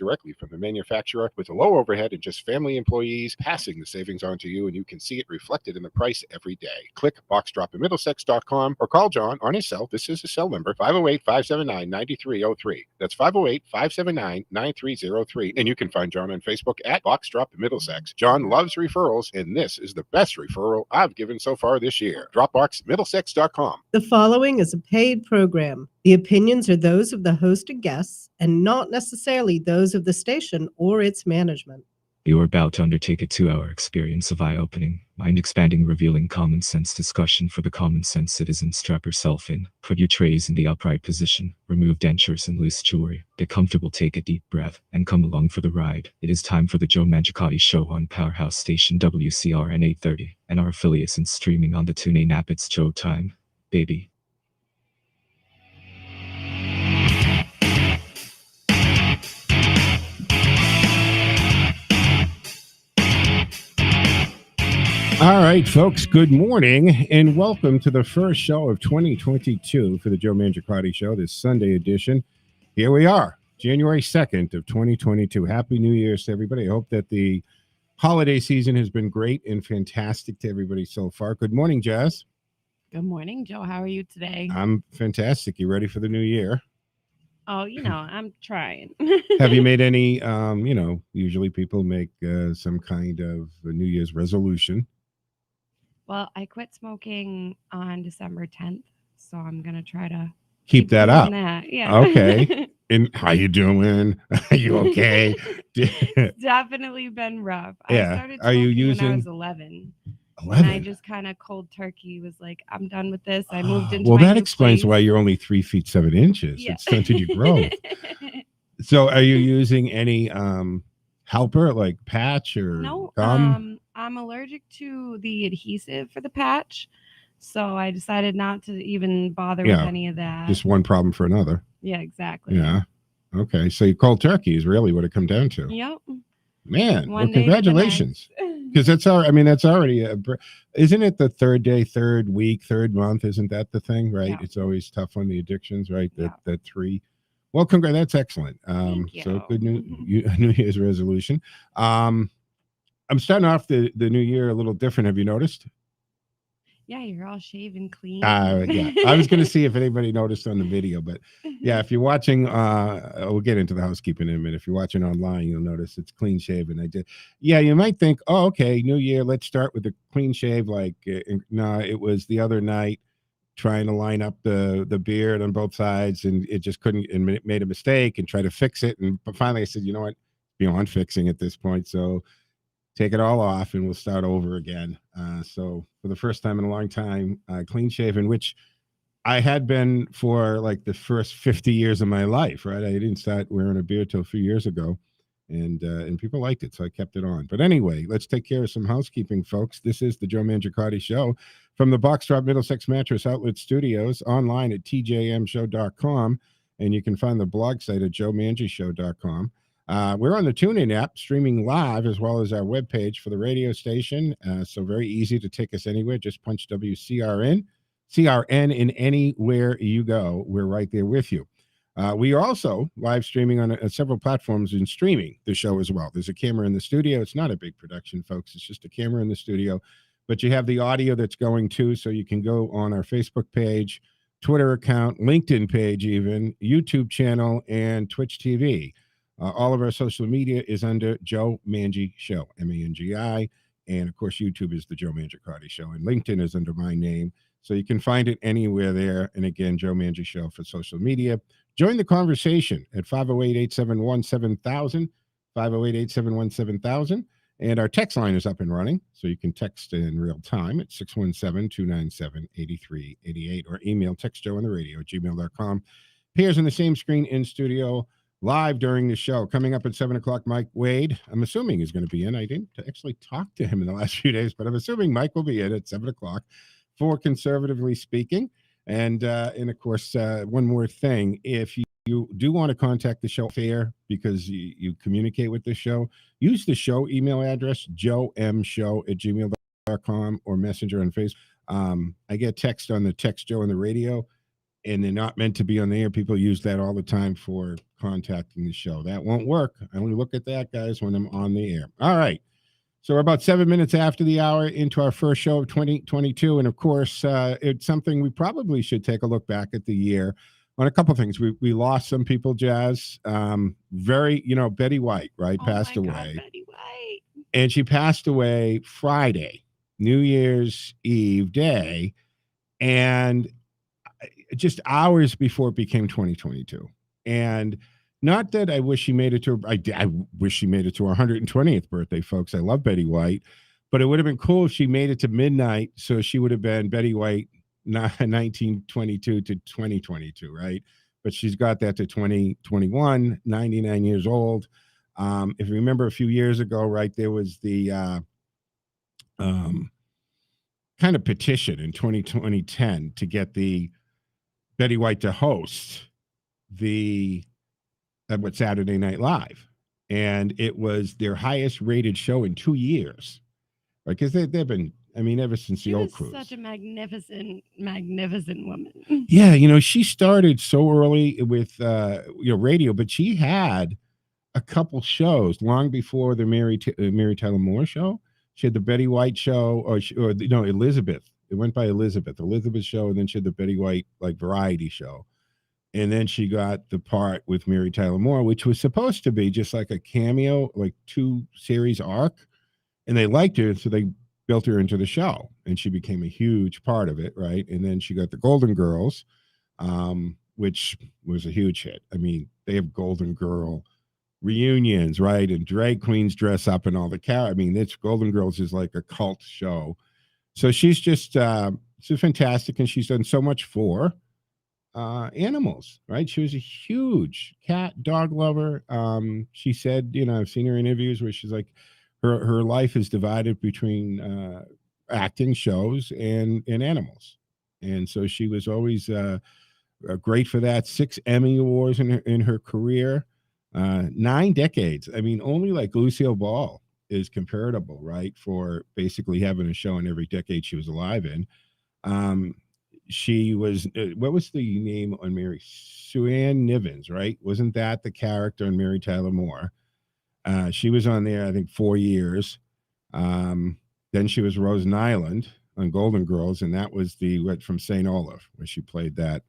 directly from the manufacturer with a low overhead and just family employees passing the savings on to you, and you can see it reflected in the price every day. Click boxdropinmiddlesex.com or call John on his cell. This is his cell number, 508-579-9303. That's 508-579-9303. And you can find John on Facebook at Box Drop Middlesex. John loves referrals, and this is the best referral I've given so far this year. Dropboxmiddlesex.com. The following is a paid program. The opinions are those of the host and guests and not necessarily those of the station or its management. You are about to undertake a 2-hour experience of eye-opening, mind-expanding, revealing common sense discussion for the common sense citizen. Strap yourself in, put your trays in the upright position, remove dentures and loose jewelry, get comfortable, take a deep breath, and come along for the ride. It is time for the Joe Mangiacotti Show on Powerhouse station WCRN 830, and our affiliates, and streaming on the TuneIn app. It's Joe time, baby. All right, folks, good morning and welcome to the first show of 2022 for the Joe Mangiacotti Show, this Sunday edition. Here we are, January 2nd of 2022. Happy New Year's to everybody. I hope that the holiday season has been great and fantastic to everybody so far. Good morning, Jazz. Good morning, Joe. How are you today? I'm fantastic. You ready for the new year? Oh, I'm trying. Have you made any, usually people make some kind of a New Year's resolution. Well, I quit smoking on December 10th, so I'm going to try to keep that up. Yeah. Okay. And how you doing? Are you okay? Definitely been rough. Yeah. I started Are you smoking using when I was 11. 11? And I just kind of cold turkey was like, I'm done with this. I moved into well, my that new explains place. why you're only 3 feet 7 inches. Yeah. It stunted your growth. So are you using any helper like patch or No, gum? I'm allergic to the adhesive for the patch, so I decided not to even bother with any of that. Just one problem for another. Yeah, exactly. Yeah. Okay. So your cold turkey is really what it come down to. Yep. Man, One well, day to the congratulations. Because that's already isn't it the third day, third week, third month? Isn't that the thing, right? Yeah. It's always tough on the addictions, right? Yeah. That 3. Well, congrats. That's excellent. Thank you. So good New Year's resolution. I'm starting off the new year a little different. Have you noticed? Yeah, you're all shaven clean. Yeah. I was going to see if anybody noticed on the video, but yeah, if you're watching, we'll get into the housekeeping in a minute. If you're watching online, you'll notice it's clean shaven. Yeah, you might think, oh, okay, new year, let's start with a clean shave. No, it was the other night trying to line up the beard on both sides, and it just couldn't, and made a mistake and tried to fix it. But finally I said, you know what, beyond fixing at this point. So take it all off and we'll start over again. So for the first time in a long time, clean shaven, which I had been for like the first 50 years of my life, right? I didn't start wearing a beard till a few years ago, and people liked it, so I kept it on. But anyway, let's take care of some housekeeping, folks. This is the Joe Mangiacotti Show from the Box Drop Middlesex Mattress Outlet Studios, online at tjmshow.com, and you can find the blog site at joemangishow.com. We're on the TuneIn app, streaming live, as well as our webpage for the radio station. So very easy to take us anywhere. Just punch WCRN, CRN in anywhere you go. We're right there with you. We are also live streaming on several platforms and streaming the show as well. There's a camera in the studio. It's not a big production, folks. It's just a camera in the studio. But you have the audio that's going too, so you can go on our Facebook page, Twitter account, LinkedIn page even, YouTube channel, and Twitch TV. All of our social media is under Joe Mangi Show, Mangi. And, of course, YouTube is the Joe Mangiacotti Show. And LinkedIn is under my name. So you can find it anywhere there. And, again, Joe Mangi Show for social media. Join the conversation at 508-871-7000, 508-871-7000. And our text line is up and running, so you can text in real time at 617-297-8388 or email textjoeontheradio@gmail.com. Appears on the same screen in studio live during the show. Coming up at 7 o'clock, Mike Wade, I'm assuming is going to be in. I didn't actually talk to him in the last few days, but I'm assuming Mike will be in at 7 o'clock for Conservatively Speaking. And of course, one more thing, if you do want to contact the show fair because you communicate with the show, use the show email address, joemshow@gmail.com, or Messenger on Facebook. I get text on the Text Joe on the radio, and they're not meant to be on the air. People use that all the time for contacting the show. That won't work. I only look at that, guys, when I'm on the air. All right. So we're about 7 minutes after the hour into our first show of 2022. And of course, it's something we probably should take a look back at the year on a couple of things. We lost some people, Jazz. Betty White, right, passed God, away. Betty White. And she passed away Friday, New Year's Eve day, and just hours before it became 2022. And not that I wish she made it to her, I wish she made it to her 120th birthday, folks. I love Betty White, but it would have been cool if she made it to midnight, so she would have been Betty White 1922 to 2022, right? But she's got that to 2021, 99 years old. If you remember a few years ago, right, there was the kind of petition in 2010 to get the Betty White to host the Saturday Night Live, and it was their highest rated show in 2 years, right? Because they've been, ever since the old cruise. Such a magnificent woman. Yeah, she started so early with radio, but she had a couple shows long before the Mary Tyler Moore show. She had the Betty White show, Elizabeth. It went by Elizabeth show, and then she had the Betty White variety show. And then she got the part with Mary Tyler Moore, which was supposed to be just like a cameo, like 2-series arc. And they liked her, so they built her into the show. And she became a huge part of it, right? And then she got the Golden Girls, which was a huge hit. They have Golden Girl reunions, right? And drag queens dress up and all the this Golden Girls is like a cult show. So she's just she's fantastic, and she's done so much for animals, right? She was a huge cat dog lover. She said, I've seen her interviews where she's like, her life is divided between acting shows and animals, and so she was always great for that. 6 Emmy Awards in her career, 9 decades. Only like Lucille Ball is comparable, right, for basically having a show in every decade she was alive in. She was, what was the name on Mary? Sue Ann Nivens, right? Wasn't that the character on Mary Tyler Moore? She was on there, I think, 4 years. Then she was Rosen Island on Golden Girls, and that was from St. Olaf, where she played that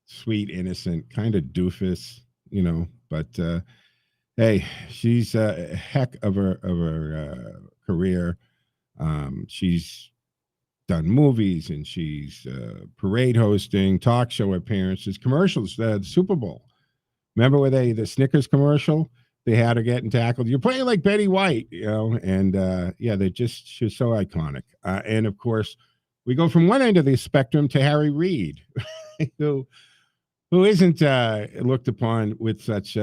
sweet, innocent, kind of doofus, but hey, she's a heck of her career. She's done movies, and she's parade hosting, talk show appearances, commercials, the Super Bowl. Remember where the Snickers commercial, they had her getting tackled? You're playing like Betty White, and she's so iconic. And of course, we go from one end of the spectrum to Harry Reid, who isn't looked upon with such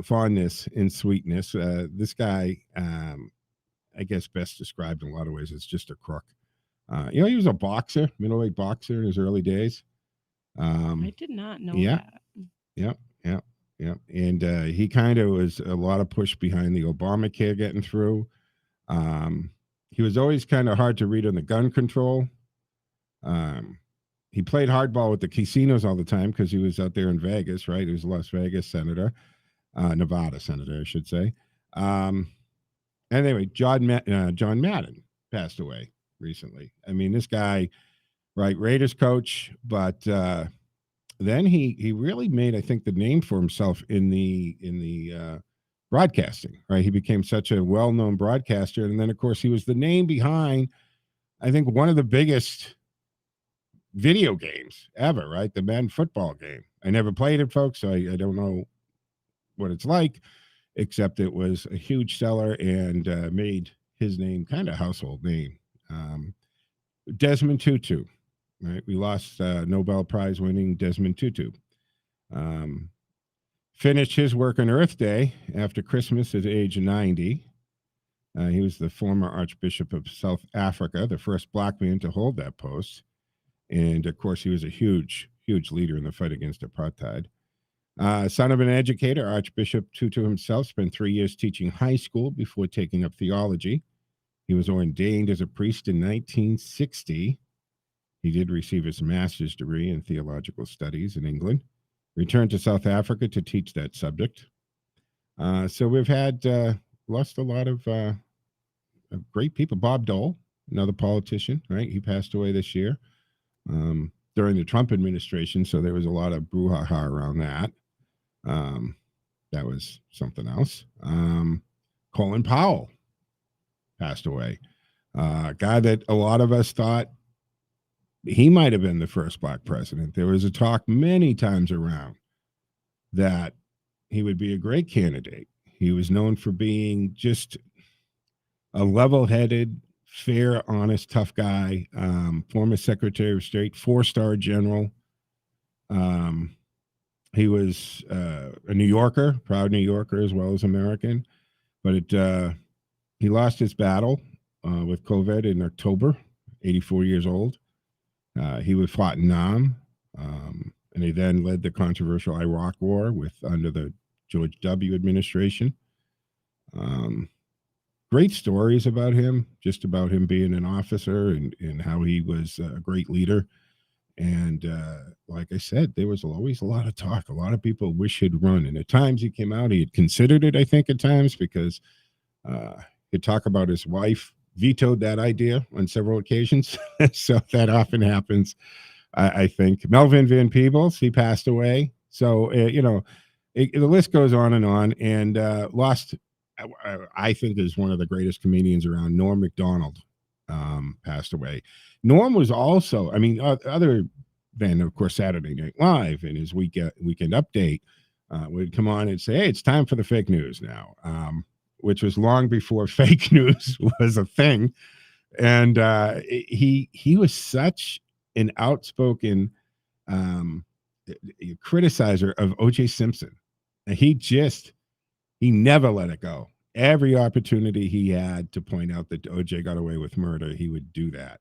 fondness and sweetness. This guy, I guess best described in a lot of ways as just a crook. He was a boxer, middleweight boxer in his early days. I did not know that. Yeah. And he kind of was a lot of push behind the Obamacare getting through. He was always kind of hard to read on the gun control. He played hardball with the casinos all the time because he was out there in Vegas, right? He was a Las Vegas senator, Nevada senator, I should say. Anyway, John Madden passed away recently. This guy, right, Raiders coach, but then he really made, I think, the name for himself in the broadcasting, right? He became such a well-known broadcaster, and then of course he was the name behind, I think, one of the biggest video games ever, right? The Madden football game. I never played it, folks, so I don't know what it's like, except it was a huge seller and made his name kind of household name. Desmond Tutu, right? We lost Nobel Prize winning Desmond Tutu. Finished his work on Earth Day after Christmas at age 90. He was the former Archbishop of South Africa, the first black man to hold that post. And of course, he was a huge, huge leader in the fight against apartheid. Son of an educator, Archbishop Tutu himself spent 3 years teaching high school before taking up theology. He was ordained as a priest in 1960. He did receive his master's degree in theological studies in England. returned to South Africa to teach that subject. So we've had lost a lot of great people. Bob Dole, another politician, right? He passed away this year during the Trump administration. So there was a lot of brouhaha around that. That was something else. Colin Powell passed away. A guy that a lot of us thought he might have been the first black president. There was a talk many times around that he would be a great candidate. He was known for being just a level-headed, fair, honest, tough guy, former Secretary of State, 4-star general. He was a New Yorker, proud New Yorker as well as American, but he lost his battle with COVID in October, 84 years old. He was fought in Nam, and he then led the controversial Iraq War under the George W. administration. Great stories about him, just about him being an officer and how he was a great leader. And like I said, there was always a lot of talk. A lot of people wish he'd run. And at times he came out, he had considered it, I think, at times, because he'd talk about his wife vetoed that idea on several occasions. So that often happens, I think. Melvin Van Peebles, he passed away. So, the list goes on, and lost, I think, is one of the greatest comedians around. Norm Macdonald passed away. Norm was also, other than, of course, Saturday Night Live and his weekend update, would come on and say, hey, it's time for the fake news now, which was long before fake news was a thing. And he was such an outspoken criticizer of O.J. Simpson. He never let it go. Every opportunity he had to point out that O.J. got away with murder, he would do that.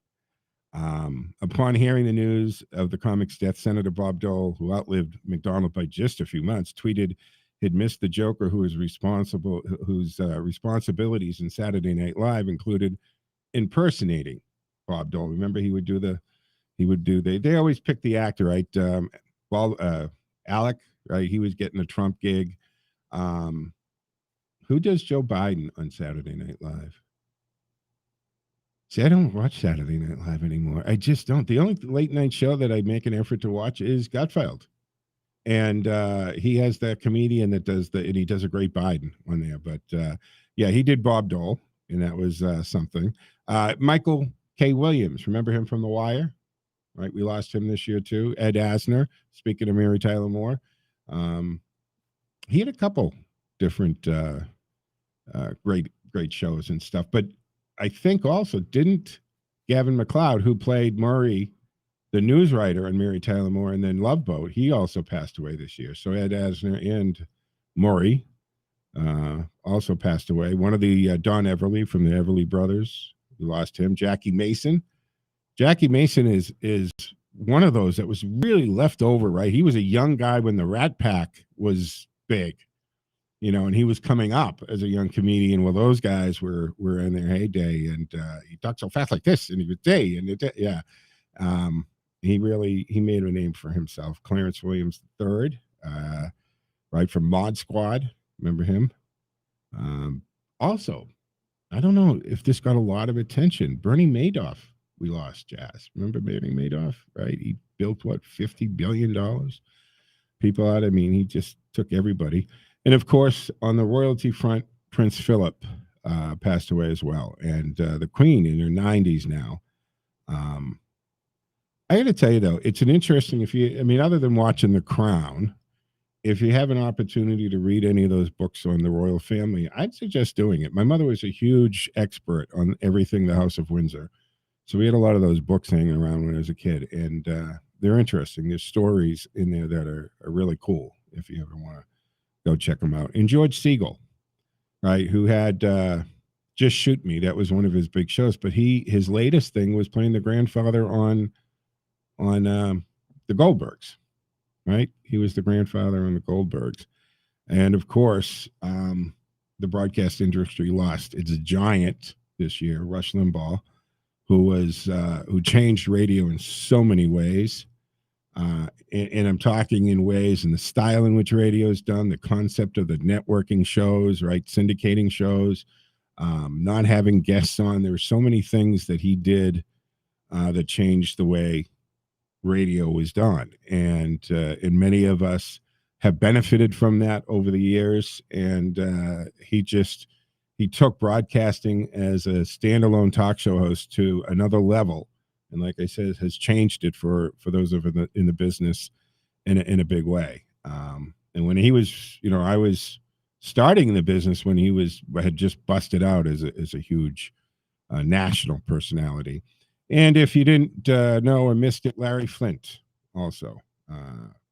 Upon hearing the news of the comic's death, Senator Bob Dole, who outlived McDonald by just a few months, tweeted he'd missed the Joker whose responsibilities in Saturday Night Live included impersonating Bob Dole. Remember, they always pick the actor, right? Alec, right? He was getting a Trump gig. Who does Joe Biden on Saturday Night Live? See, I don't watch Saturday Night Live anymore. I just don't. The only late night show that I make an effort to watch is Gutfeld. And he has that comedian that does and he does a great Biden on there. But he did Bob Dole, and that was something. Michael K. Williams, remember him from The Wire? Right, we lost him this year too. Ed Asner, speaking of Mary Tyler Moore, he had a couple different great shows and stuff. But I think also, didn't Gavin MacLeod, who played Murray, the news writer on Mary Tyler Moore and then Love Boat, he also passed away this year. So Ed Asner and Murray also passed away. One of the Don Everly from the Everly Brothers, we lost him. Jackie Mason. Jackie Mason is one of those that was really left over, right? He was a young guy when the Rat Pack was big, and he was coming up as a young comedian. Well, those guys were in their heyday, and he talked so fast like this, and he would say, he made a name for himself. Clarence Williams III, right, from Mod Squad. Remember him? Also, I don't know if this got a lot of attention. Bernie Madoff, we lost, Jazz. Remember Bernie Madoff, right? He built, $50 billion? People out, he just took everybody. And of course, on the royalty front, Prince Philip passed away as well. And the Queen in her 90s now. I got to tell you, though, it's an interesting, other than watching The Crown, if you have an opportunity to read any of those books on the royal family, I'd suggest doing it. My mother was a huge expert on everything the House of Windsor. So we had a lot of those books hanging around when I was a kid. And they're interesting. There's stories in there that are really cool if you ever want to go check them out. And George Siegel, right, who had Just Shoot Me. That was one of his big shows. But his latest thing was playing the grandfather on the Goldbergs, right? He was the grandfather on the Goldbergs. And of course, the broadcast industry lost its giant this year, Rush Limbaugh, who changed radio in so many ways. And I'm talking in ways in the style in which radio is done, the concept of the networking shows, right? Syndicating shows, not having guests on. There were so many things that he did that changed the way radio was done. And many of us have benefited from that over the years. And he took broadcasting as a standalone talk show host to another level. And like I said, has changed it for those of in the business in a big way. And when he was, I was starting in the business when he had just busted out as a huge national personality. And if you didn't know or missed it, Larry Flint also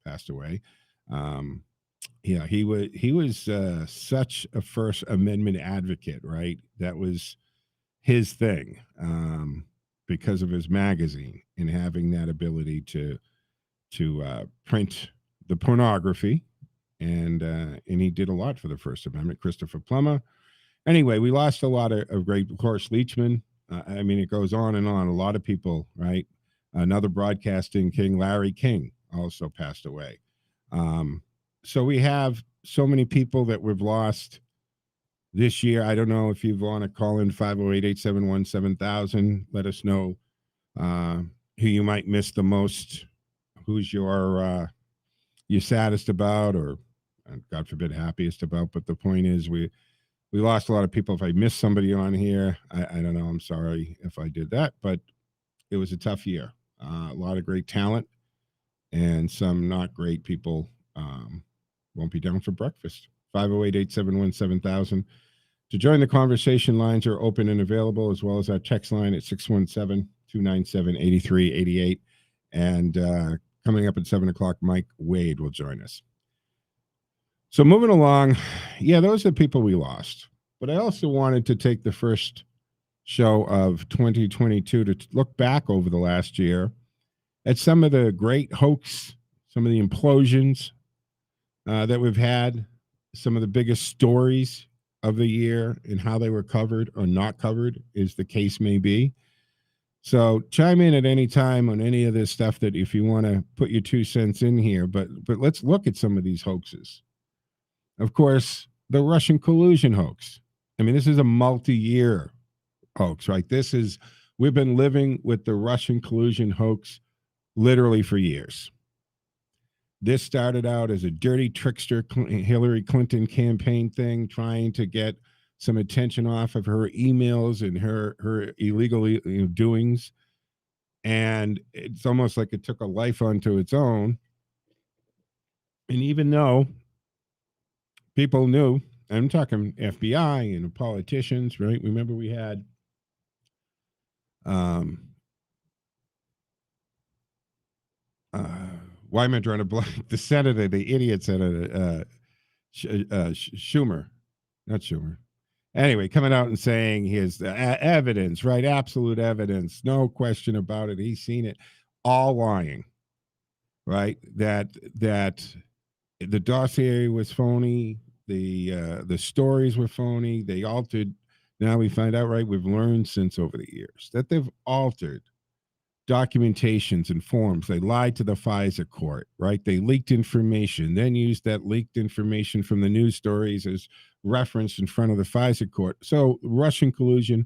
passed away. Yeah, he was such a First Amendment advocate, right? That was his thing, because of his magazine and having that ability to print the pornography, and he did a lot for the First Amendment. Christopher Plummer. Anyway, we lost a lot of great, of course, Leachman. I mean, it goes on and on. A lot of people, right? Another broadcasting king, Larry King, also passed away. So we have so many people that we've lost this year. I don't know if you want to call in 508-871-7000. Let us know who you might miss the most, who's your saddest about, or God forbid, happiest about. But the point is, we lost a lot of people. If I missed somebody on here, I don't know. I'm sorry if I did that, but it was a tough year. A lot of great talent and some not great people won't be down for breakfast. 508-871-7000. To join the conversation, lines are open and available, as well as our text line at 617-297-8388. And coming up at 7 o'clock, Mike Wade will join us. So moving along, yeah, those are the people we lost. But I also wanted to take the first show of 2022 to look back over the last year at some of the great hoax, some of the implosions that we've had, some of the biggest stories of the year and how they were covered or not covered, as the case may be. So chime in at any time on any of this stuff that if you want to put your 2 cents in here. But let's look at some of these hoaxes. Of course, the Russian collusion hoax. I mean, this is a multi-year hoax, right? We've been living with the Russian collusion hoax literally for years. This started out as a dirty trickster Hillary Clinton campaign thing, trying to get some attention off of her emails and her illegal doings. And it's almost like it took a life unto its own. And even though people knew, I'm talking FBI and politicians, right? Remember we had why am I drawing a blank? The senator, the idiot senator, Schumer, not Schumer. Anyway, coming out and saying his evidence, right? Absolute evidence, no question about it. He's seen it. All lying, right? That the dossier was phony. The stories were phony. They altered. Now we find out, right? We've learned since over the years that they've altered documentations and forms. They lied to the FISA court, right? They leaked information, then used that leaked information from the news stories as reference in front of the FISA court. So Russian collusion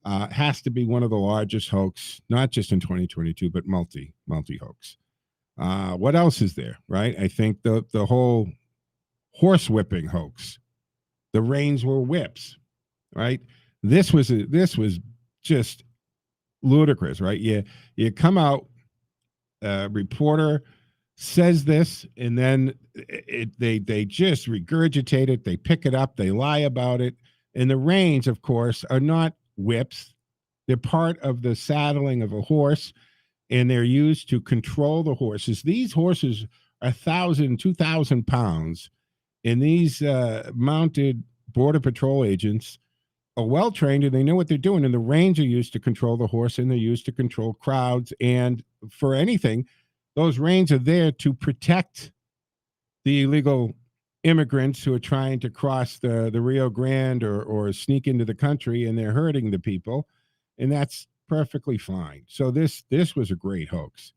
has to be one of the largest hoax, not just in 2022, but multi hoax. What else is there, right? I think the whole horse whipping hoax. The reins were whips, right? This was just ludicrous, right? You come out, reporter says this, and then they just regurgitate it. They pick it up. They lie about it. And the reins, of course, are not whips. They're part of the saddling of a horse, and they're used to control the horses. These horses are 1,000, 2,000 pounds, and these mounted Border Patrol agents are well trained and they know what they're doing. And the reins are used to control the horse, and they're used to control crowds. And for anything, those reins are there to protect the illegal immigrants who are trying to cross the Rio Grande or sneak into the country, and they're hurting the people. And that's perfectly fine. So this was a great hoax.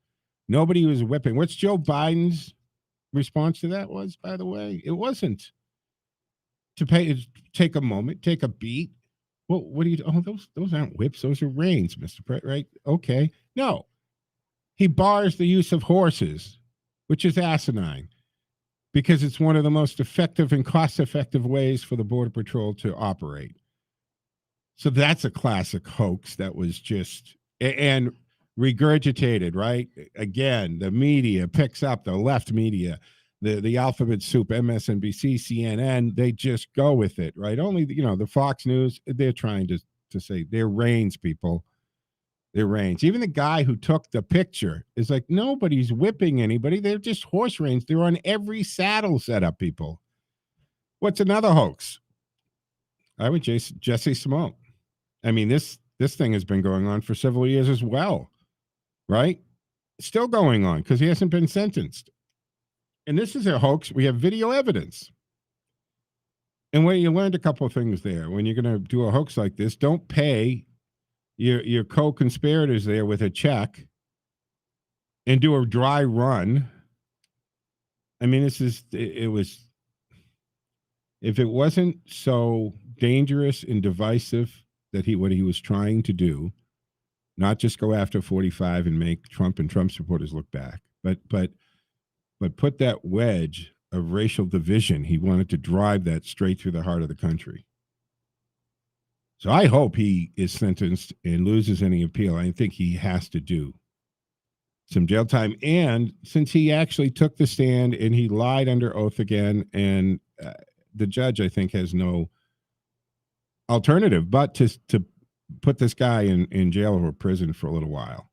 Nobody was whipping. What's Joe Biden's response to that was, by the way? It wasn't take a moment, take a beat. Well, what do you? Oh, those aren't whips. Those are reins, Mr. President. Right? Okay. No, he bars the use of horses, which is asinine, because it's one of the most effective and cost-effective ways for the Border Patrol to operate. So that's a classic hoax that was just and regurgitated, right? Again, the media picks up, the left media, the alphabet soup, MSNBC, CNN, they just go with it, right? Only, the Fox News, they're trying to say they're reins, people. They're reins. Even the guy who took the picture is like, nobody's whipping anybody. They're just horse reins. They're on every saddle setup, people. What's another hoax? I would Jesse Smollett. I mean, this thing has been going on for several years as well, right? Still going on because he hasn't been sentenced. And this is a hoax. We have video evidence. And you learned a couple of things there. When you're going to do a hoax like this, don't pay your co-conspirators there with a check and do a dry run. I mean, it was, if it wasn't so dangerous and divisive that what he was trying to do, not just go after 45 and make Trump and Trump supporters look back, but put that wedge of racial division. He wanted to drive that straight through the heart of the country. So I hope he is sentenced and loses any appeal. I think he has to do some jail time. And since he actually took the stand and he lied under oath again, and the judge, I think, has no alternative but to put this guy in jail or prison for a little while.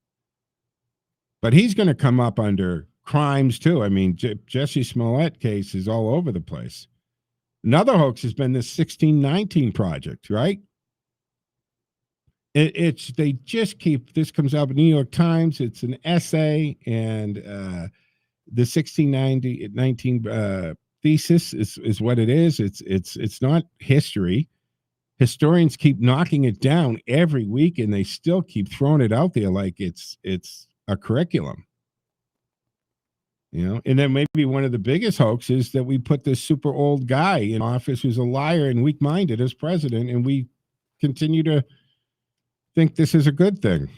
But he's going to come up under crimes too. I mean, Jesse Smollett case is all over the place. Another hoax has been this 1619 project, right? They just keep, this comes out in the New York Times. It's an essay, and the 1619 thesis is what it is. It's not history. Historians keep knocking it down every week, and they still keep throwing it out there like it's a curriculum. And then maybe one of the biggest hoaxes is that we put this super old guy in office who's a liar and weak-minded as president, and we continue to think this is a good thing.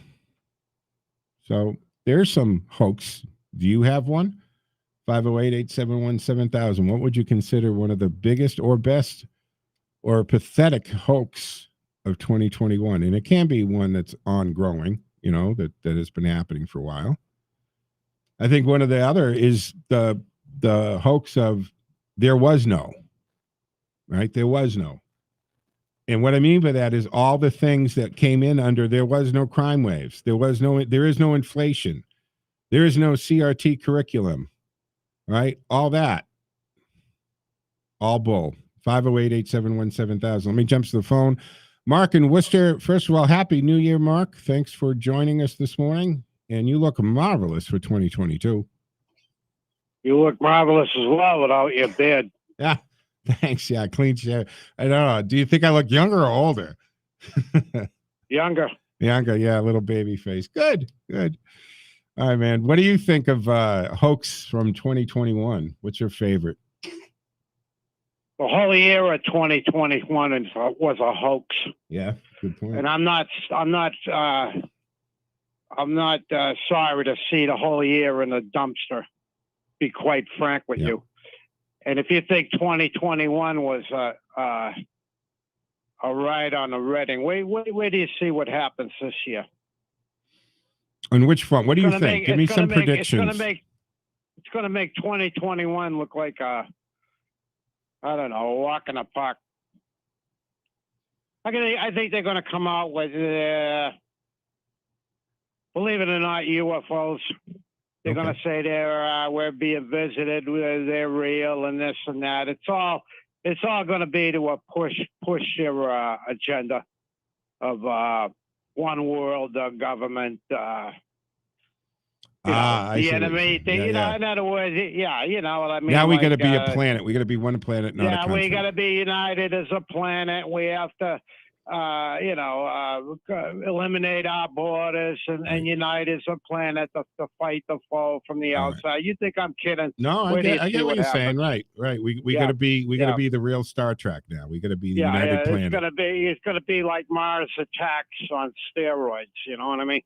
So there's some hoax. Do you have one? 508-871-7000. What would you consider one of the biggest or best or pathetic hoax of 2021? And it can be one that's ongoing, that has been happening for a while. I think one of the other is the hoax of there was no, right? There was no. And what I mean by that is all the things that came in under there was no crime waves. There is no inflation. There is no CRT curriculum, right? All that. All bull. 508-871-7000. Let me jump to the phone. Mark in Worcester, first of all, Happy New Year, Mark. Thanks for joining us this morning. And you look marvelous for 2022. You look marvelous as well without your beard. Yeah, thanks. Yeah, clean shave. I don't know. Do you think I look younger or older? Younger. Younger, yeah, little baby face. Good. All right, man. What do you think of hoax from 2021? What's your favorite? The whole year of 2021 was a hoax. Yeah, good point. And I'm not sorry to see the whole year in the dumpster, be quite frank with you. And if you think 2021 was a ride on the Reading, where do you see what happens this year? On which front? What do you think? Give me some predictions. It's going to make 2021 look like a walk in the park. I think they're going to come out with, believe it or not, UFOs. They're going to say we're being visited, they're real, and this and that. It's all going to be to push your agenda of one world government. The enemy thing. In other words, you know what I mean. Now we got to be a planet. We got to be one planet, not a country. We got to be united as a planet. We have to eliminate our borders and unite as a planet to fight the foe from the All right. outside. You think I'm kidding? No, I Wait till get, you I see get what you're happens. saying. Right. We Yeah. gotta be Yeah. the real Star Trek now. We gotta be the Yeah, United Planet. it's gonna be like Mars Attacks on steroids. You know what I mean?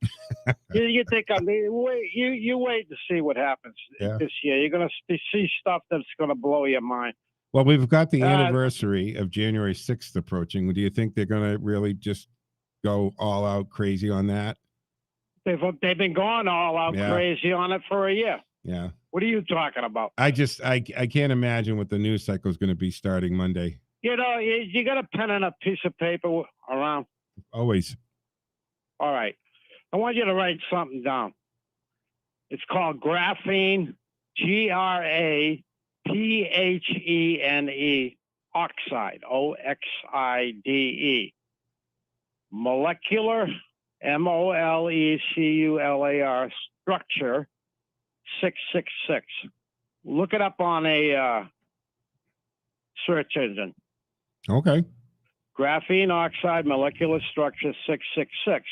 you think you wait to see what happens this year. You're gonna see stuff that's gonna blow your mind. Well, we've got the anniversary of January 6th approaching. Do you think they're going to really just go all out crazy on that? They've been going all out crazy on it for a year. Yeah. What are you talking about? I can't imagine what the news cycle is going to be starting Monday. You got a pen and a piece of paper around? Always. All right. I want you to write something down. It's called graphene, GRAPHENE, oxide, OXIDE. Molecular, MOLECULAR, structure, 666. Look it up on a search engine. Okay. Graphene oxide, molecular structure, 666.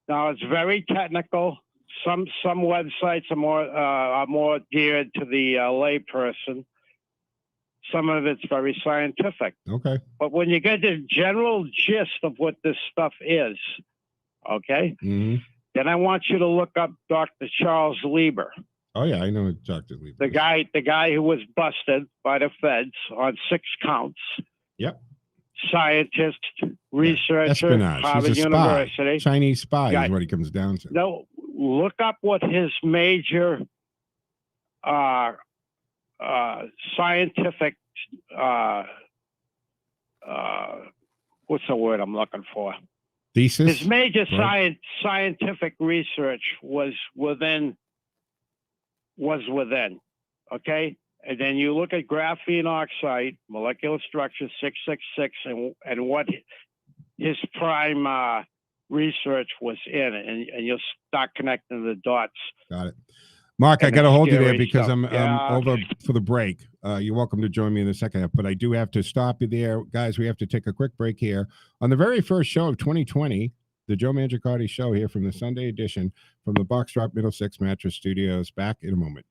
Now, it's very technical. Some websites are more geared to the layperson. Some of it's very scientific. Okay. But when you get the general gist of what this stuff is, okay, Mm-hmm. then I want you to look up Dr. Charles Lieber. Oh yeah, I know Dr. Lieber. The guy who was busted by the feds on 6 counts. Yep. Scientist, researcher, espionage. Harvard He's a University. spy. Chinese spy is what he comes down to. No, look up what his major scientific what's the word I'm looking for? Thesis. His major scientific research was within. Okay. And then you look at graphene oxide, molecular structure 666, and what his prime research was in, and you'll start connecting the dots. Got it. Mark, I got to hold you there because stuff. I'm over for the break. You're welcome to join me in the second half, but I do have to stop you there. Guys, we have to take a quick break here. On the very first show of 2020, the Joe Mangiacotti Show here from the Sunday edition from the Box Drop Middlesex Mattress Studios. Back in a moment.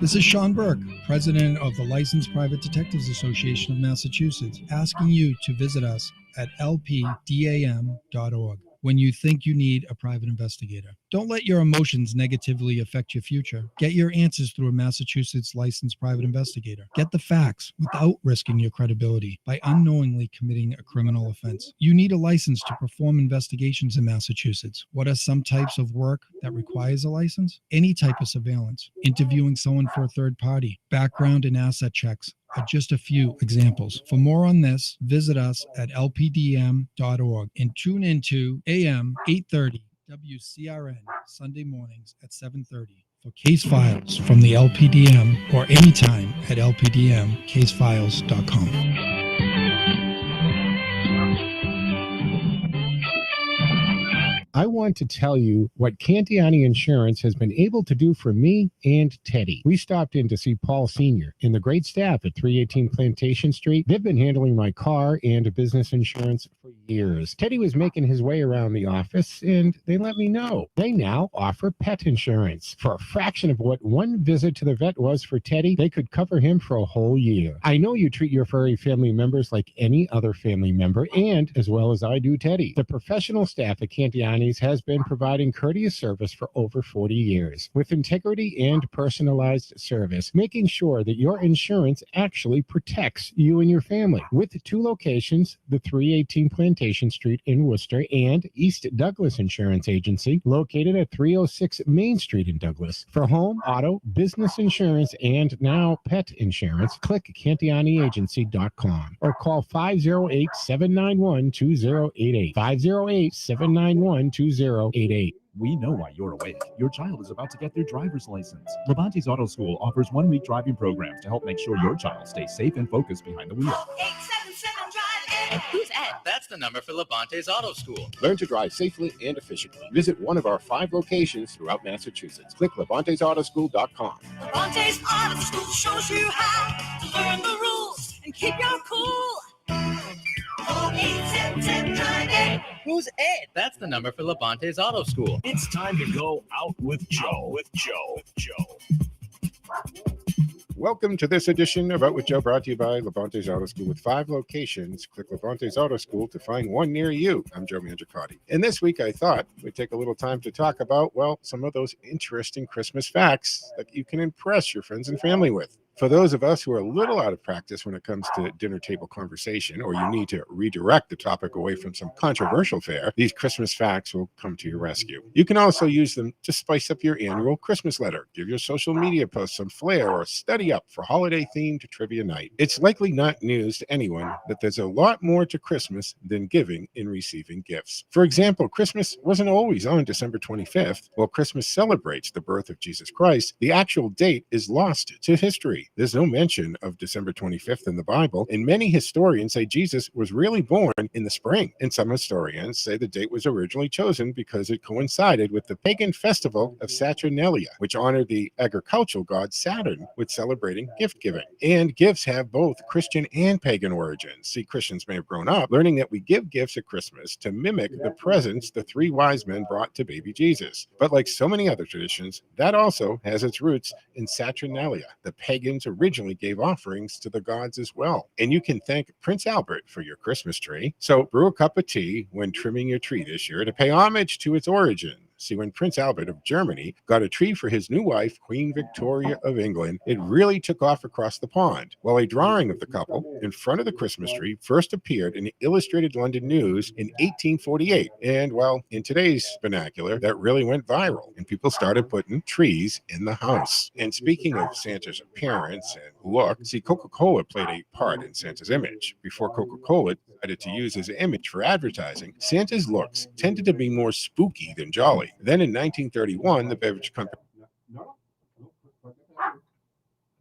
This is Sean Burke, president of the Licensed Private Detectives Association of Massachusetts, asking you to visit us at lpdam.org when you think you need a private investigator. Don't let your emotions negatively affect your future. Get your answers through a Massachusetts licensed private investigator. Get the facts without risking your credibility by unknowingly committing a criminal offense. You need a license to perform investigations in Massachusetts. What are some types of work that requires a license? Any type of surveillance, interviewing someone for a third party, background and asset checks are just a few examples. For more on this, visit us at lpdm.org and tune into AM 830 WCRN Sunday mornings at 7:30 for case files from the LPDM or anytime at lpdmcasefiles.com. I want to tell you what Cantiani Insurance has been able to do for me and Teddy. We stopped in to see Paul Sr. and the great staff at 318 Plantation Street. They've been handling my car and business insurance for years. Teddy was making his way around the office, and they let me know. They now offer pet insurance. For a fraction of what one visit to the vet was for Teddy, they could cover him for a whole year. I know you treat your furry family members like any other family member, and as well as I do Teddy. The professional staff at Cantiani has been providing courteous service for over 40 years with integrity and personalized service, making sure that your insurance actually protects you and your family. With 2 locations, the 318 Plantation Street in Worcester and East Douglas Insurance Agency, located at 306 Main Street in Douglas. For home, auto, business insurance, and now pet insurance, click CantianiAgency.com or call 508-791-2088. 508-791-2088. 877-2088. We know why you're awake. Your child is about to get their driver's license. Levante's Auto School offers 1-week driving programs to help make sure your child stays safe and focused behind the wheel. 877 Drive. Who's Ed? That's the number for Levante's Auto School. Learn to drive safely and efficiently. Visit one of our 5 locations throughout Massachusetts. Click Levante'sAutoschool.com. Levante's Auto School shows you how to learn the rules and keep your cool. Call 877 Drive. Who's Ed? That's the number for Levante's Auto School. It's time to go out with Joe. Welcome to this edition of Out with Joe, brought to you by Levante's Auto School with 5 locations. Click Levante's Auto School to find one near you. I'm Joe Mangiacotti. And this week I thought we'd take a little time to talk about, well, some of those interesting Christmas facts that you can impress your friends and family with. For those of us who are a little out of practice when it comes to dinner table conversation, or you need to redirect the topic away from some controversial fare, these Christmas facts will come to your rescue. You can also use them to spice up your annual Christmas letter, give your social media posts some flair, or study up for holiday-themed trivia night. It's likely not news to anyone that there's a lot more to Christmas than giving and receiving gifts. For example, Christmas wasn't always on December 25th. While Christmas celebrates the birth of Jesus Christ, the actual date is lost to history. There's no mention of December 25th in the Bible, and many historians say Jesus was really born in the spring. And some historians say the date was originally chosen because it coincided with the pagan festival of Saturnalia, which honored the agricultural god Saturn with celebrating gift giving. And gifts have both Christian and pagan origins. See, Christians may have grown up learning that we give gifts at Christmas to mimic the presents the 3 wise men brought to baby Jesus. But like so many other traditions, that also has its roots in Saturnalia. The pagans originally gave offerings to the gods as well. And you can thank Prince Albert for your Christmas tree. So brew a cup of tea when trimming your tree this year to pay homage to its origin. See, when Prince Albert of Germany got a tree for his new wife, Queen Victoria of England, it really took off across the pond. Well, a drawing of the couple in front of the Christmas tree first appeared in the Illustrated London News in 1848. And, well, in today's vernacular, that really went viral, and people started putting trees in the house. And speaking of Santa's appearance and look, see, Coca-Cola played a part in Santa's image. Before Coca-Cola decided to use his image for advertising, Santa's looks tended to be more spooky than jolly. Then in 1931, the beverage company.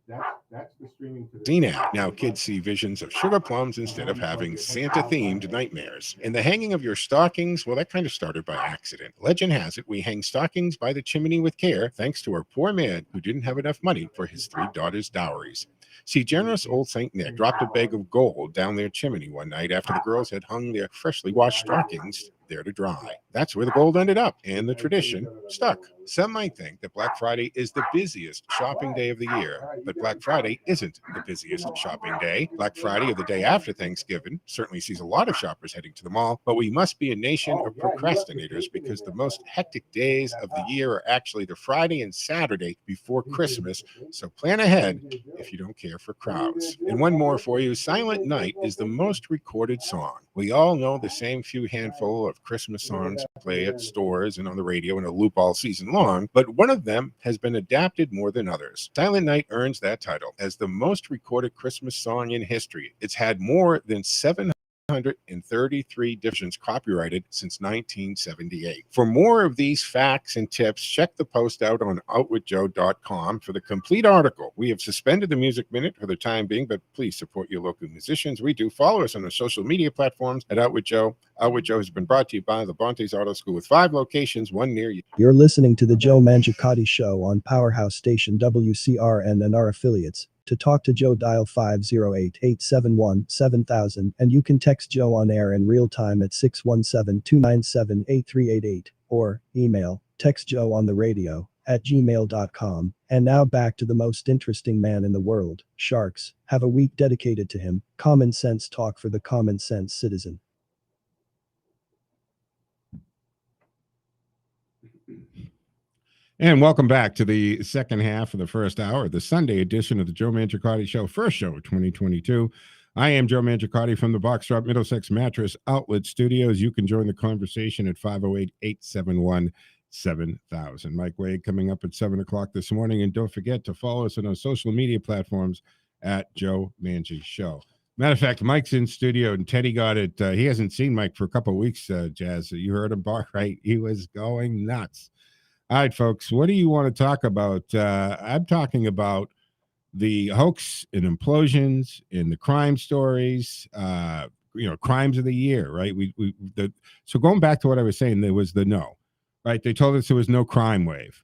That's the streaming ad. Now kids see visions of sugar plums instead of having Santa-themed nightmares. And the hanging of your stockings, well, that kind of started by accident. Legend has it we hang stockings by the chimney with care, thanks to a poor man who didn't have enough money for his 3 daughters' dowries. See, generous old St. Nick dropped a bag of gold down their chimney one night after the girls had hung their freshly washed stockings there to dry. That's where the gold ended up, and the tradition stuck. Some might think that Black Friday is the busiest shopping day of the year, but Black Friday isn't the busiest shopping day. Black Friday, or the day after Thanksgiving, certainly sees a lot of shoppers heading to the mall, but we must be a nation of procrastinators because the most hectic days of the year are actually the Friday and Saturday before Christmas, so plan ahead if you don't care for crowds. And one more for you, Silent Night is the most recorded song. We all know the same few handful of Christmas songs play at stores and on the radio in a loop all season long, but one of them has been adapted more than others. Silent Night earns that title as the most recorded Christmas song in history. It's had more than 733 editions copyrighted since 1978. For more of these facts and tips, check the post out on outwithjoe.com for the complete article. We have suspended the Music Minute for the time being, but please support your local musicians. We do. Follow us on the social media platforms at Out with Joe. Out with Joe has been brought to you by Levante's Auto School with 5 locations, one near you. You're listening to the Joe Mangiacotti Show on Powerhouse station WCRN and our affiliates. To talk to Joe, dial 508-871-7000, and you can text Joe on air in real time at 617-297-8388, or email textjoeontheradio@gmail.com. And now back to the most interesting man in the world. Sharks have a week dedicated to him. Common sense talk for the common sense citizen. And welcome back to the second half of the first hour, the Sunday edition of the Joe Mangiacotti Show, first show of 2022. I am Joe Mangiacotti from the Boxtrop Middlesex Mattress Outlet Studios. You can join the conversation at 508-871-7000. Mike Wade coming up at 7 o'clock this morning. And don't forget to follow us on our social media platforms at Joe Mangi Show. Matter of fact, Mike's in studio and Teddy got it. He hasn't seen Mike for a couple of weeks, Jazz. You heard him bark, right? He was going nuts. All right, folks, what do you want to talk about? I'm talking about the hoax and implosions and the crime stories, crimes of the year, right? So going back to what I was saying, there was the no, right? They told us there was no crime wave.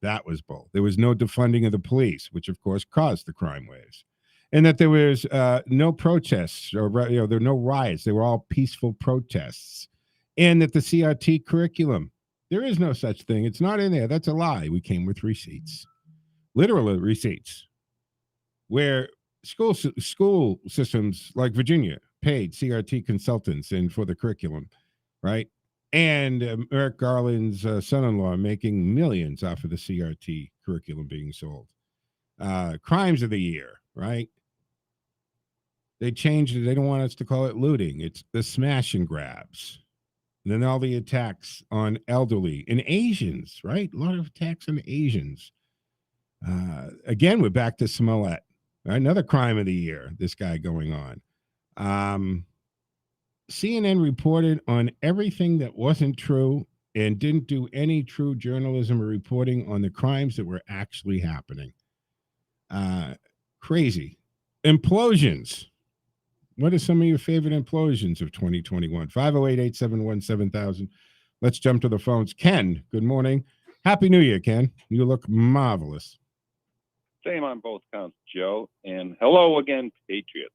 That was bull. There was no defunding of the police, which of course caused the crime waves. And that there was no protests or there were no riots. They were all peaceful protests. And that the CRT curriculum, there is no such thing. It's not in there. That's a lie. We came with receipts, literal receipts, where school systems like Virginia paid CRT consultants in for the curriculum, right? And Merrick Garland's son-in-law making millions off of the CRT curriculum being sold. Crimes of the year, right? They changed it. They don't want us to call it looting. It's the smash and grabs. And then all the attacks on elderly and Asians, right? A lot of attacks on Asians. Again, we're back to Smollett. Right? Another crime of the year, this guy going on. CNN reported on everything that wasn't true and didn't do any true journalism or reporting on the crimes that were actually happening. Crazy. Implosions. What are some of your favorite implosions of 2021? 508-871-7000. Let's jump to the phones. Ken, good morning. Happy New Year, Ken. You look marvelous. Same on both counts, Joe. And hello again, Patriots.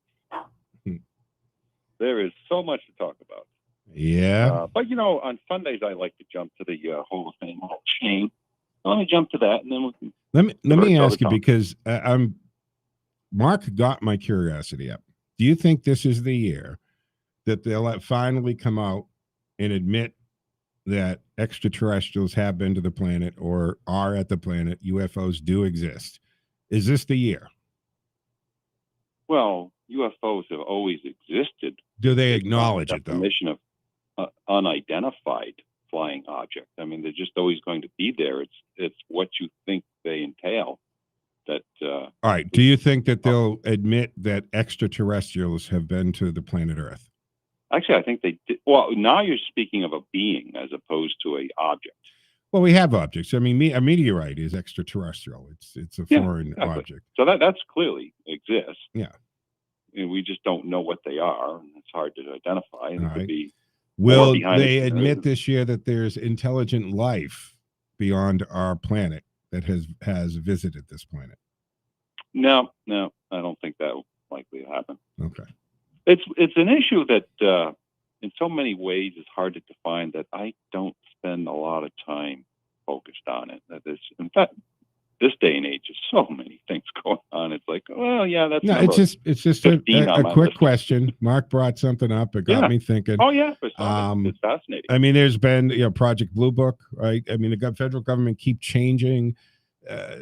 There is so much to talk about. Yeah. But, on Sundays, I like to jump to the Hall of Fame Hall of Shame. Let me jump to that, and then we can... Let me ask you, because Mark got my curiosity up. Do you think this is the year that they'll finally come out and admit that extraterrestrials have been to the planet or are at the planet, UFOs do exist? Is this the year? Well, UFOs have always existed. Do they acknowledge it, though? Definition of unidentified flying object. I mean, they're just always going to be there. It's what you think they entail. All right. Do you think that they'll admit that extraterrestrials have been to the planet Earth? Actually, I think they did. Well, now you're speaking of a being as opposed to a object. Well, we have objects. I mean, a meteorite is extraterrestrial. It's a foreign object. So that's clearly exists. Yeah. And we just don't know what they are, and it's hard to identify. And it could be. Will they admit this year that there's intelligent life beyond our planet that has visited this planet? No, I don't think that will likely happen. Okay. It's an issue that in so many ways is hard to define, that I don't spend a lot of time focused on it. That is, in fact, this day and age, there's so many things going on. It's like, well, yeah, that's no. It's just a quick question. Mark brought something up. It got me thinking. Oh yeah, it's fascinating. I mean, there's been Project Blue Book, right? I mean, the federal government keep changing.